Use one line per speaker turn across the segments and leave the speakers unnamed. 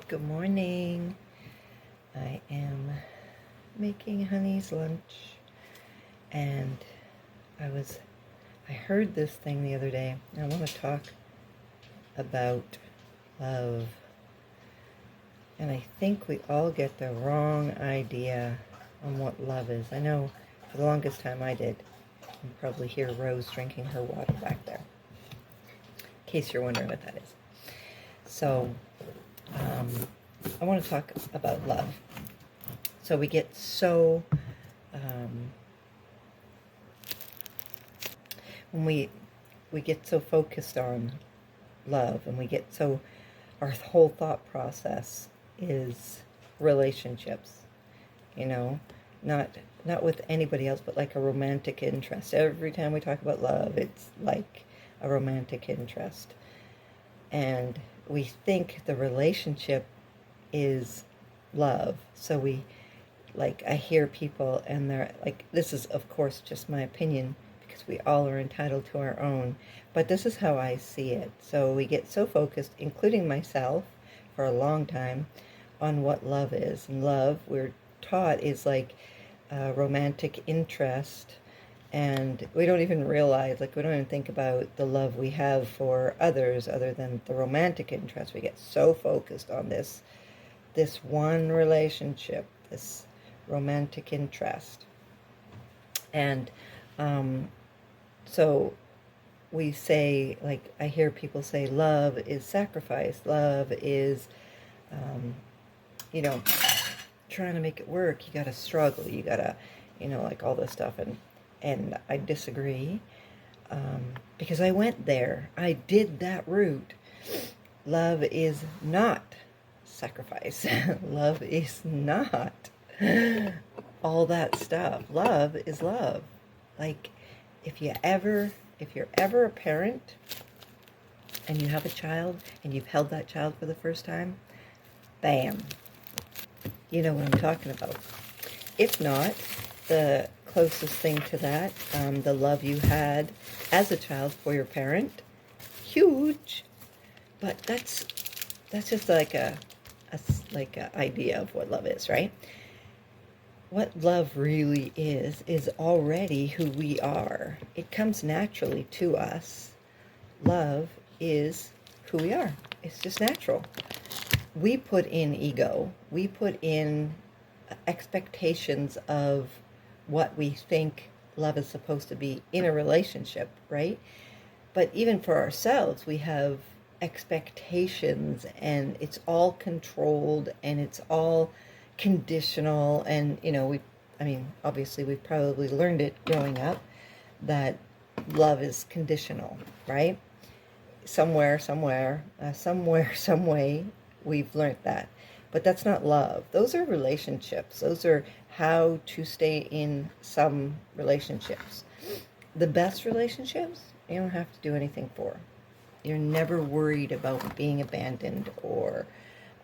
Good morning. I am making Honey's lunch, and I heard this thing the other day. I want to talk about love, and I think we all get the wrong idea on what love is. I know for the longest time I did. You can probably hear Rose drinking her water back there, in case you're wondering what that is. So, I want to talk about love. So we get so, when we get so focused on love, and we get so, our whole thought process is relationships, not with anybody else, but like a romantic interest. Every time we talk about love, it's like a romantic interest. And we think the relationship is love. So I hear people and they're like, this is of course just my opinion because we all are entitled to our own, but this is how I see it. So we get so focused, including myself, for a long time, on what love is. And love, we're taught, is like romantic interest, and we don't even realize, we don't even think about the love we have for others other than the romantic interest. We get so focused on this one relationship, this romantic interest. And so we say, I hear people say, love is sacrifice. Love is, trying to make it work. You got to struggle. You got to, all this stuff. And I disagree, because I went there. I did that route. Love is not sacrifice. Love is not all that stuff. Love is love. If you're ever a parent and you have a child and you've held that child for the first time, bam, you know what I'm talking about. If not, the closest thing to that, the love you had as a child for your parent, huge. But that's just like a idea of what love is, right? What love really is already who we are. It comes naturally to us. Love is who we are. It's just natural. We put in ego. We put in expectations of what we think love is supposed to be in a relationship, right? But even for ourselves, we have expectations, and it's all controlled, and it's all conditional. And obviously we've probably learned it growing up that love is conditional, right? Somewhere, some way, we've learned that. But that's not love. Those are relationships. Those are how to stay in some relationships. The best relationships, you don't have to do anything for. You're never worried about being abandoned or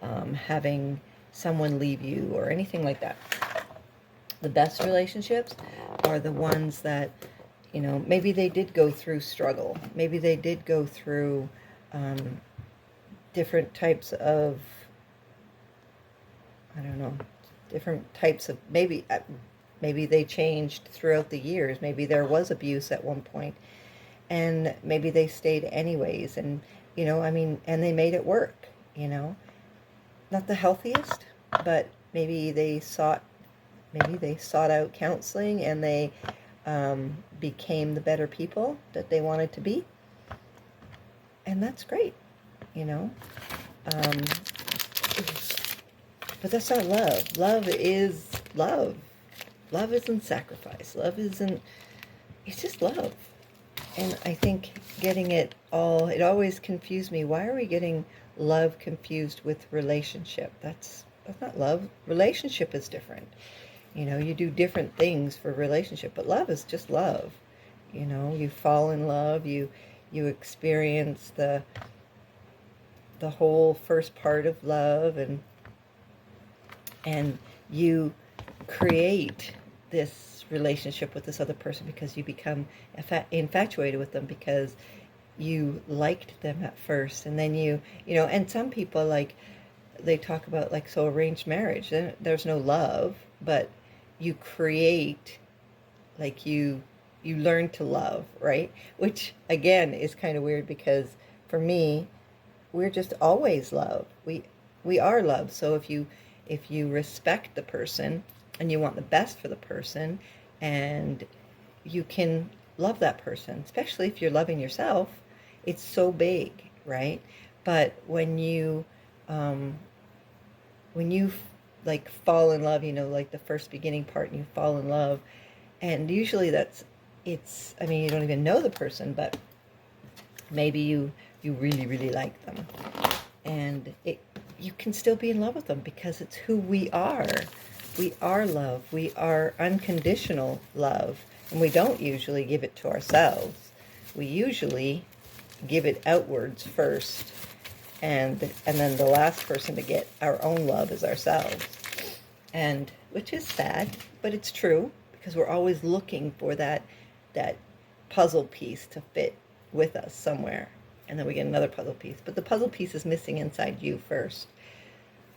having someone leave you or anything like that. The best relationships are the ones that, maybe they did go through struggle. Maybe they did go through different types of, maybe they changed throughout the years. Maybe there was abuse at one point, and maybe they stayed anyways, and and they made it work. Not the healthiest, but maybe they sought out counseling, and they became the better people that they wanted to be, and that's great. But that's not love. Love is love. Love isn't sacrifice. It's just love. And I think it always confused me. Why are we getting love confused with relationship? That's not love. Relationship is different. You do different things for relationship, but love is just love. You fall in love, you experience the whole first part of love, and you create this relationship with this other person because you become infatuated with them because you liked them at first, and then and some people they talk about, like, so arranged marriage, then there's no love, but you create, like, you learn to love, right? Which again is kind of weird, because for me, we're just always love. We are love. So if you respect the person and you want the best for the person, and you can love that person, especially if you're loving yourself, it's so big, right? But um, when you like fall in love, like the first beginning part, and you fall in love, and usually it's, I mean, you don't even know the person, but maybe you really really like them, and you can still be in love with them because it's who we are. We are love. We are unconditional love, and we don't usually give it to ourselves. We usually give it outwards first, and then the last person to get our own love is ourselves. And which is sad, but it's true, because we're always looking for that puzzle piece to fit with us somewhere, and then we get another puzzle piece, but the puzzle piece is missing inside you first.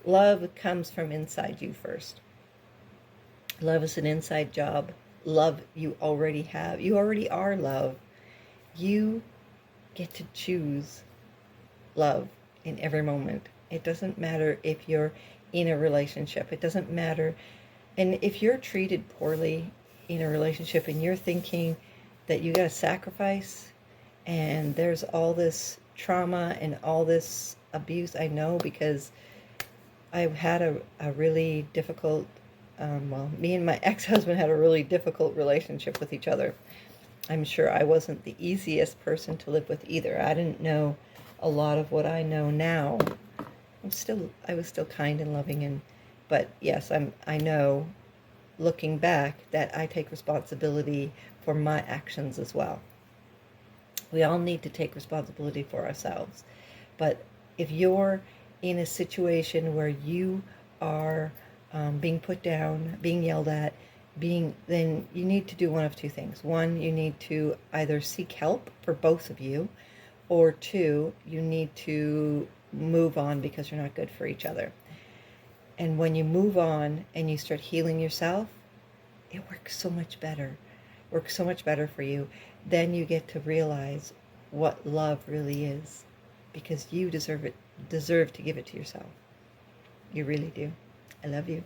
Love comes from inside you first. Love is an inside job. Love you already have. You already are love. You get to choose love in every moment. It doesn't matter if you're in a relationship. It doesn't matter. And if you're treated poorly in a relationship and you're thinking that you got to sacrifice, and there's all this trauma and all this abuse, I know, because I've had a really difficult, well, me and my ex-husband had a really difficult relationship with each other. I'm sure I wasn't the easiest person to live with either. I didn't know a lot of what I know now. I was still kind and loving, but yes, I know, looking back, that I take responsibility for my actions as well. We all need to take responsibility for ourselves. But if you're in a situation where you are being put down, being yelled at, then you need to do one of two things. One, you need to either seek help for both of you, or two, you need to move on, because you're not good for each other. And when you move on and you start healing yourself, it works so much better. It works so much better for you. Then you get to realize what love really is, because you deserve to give it to yourself. You really do. I love you.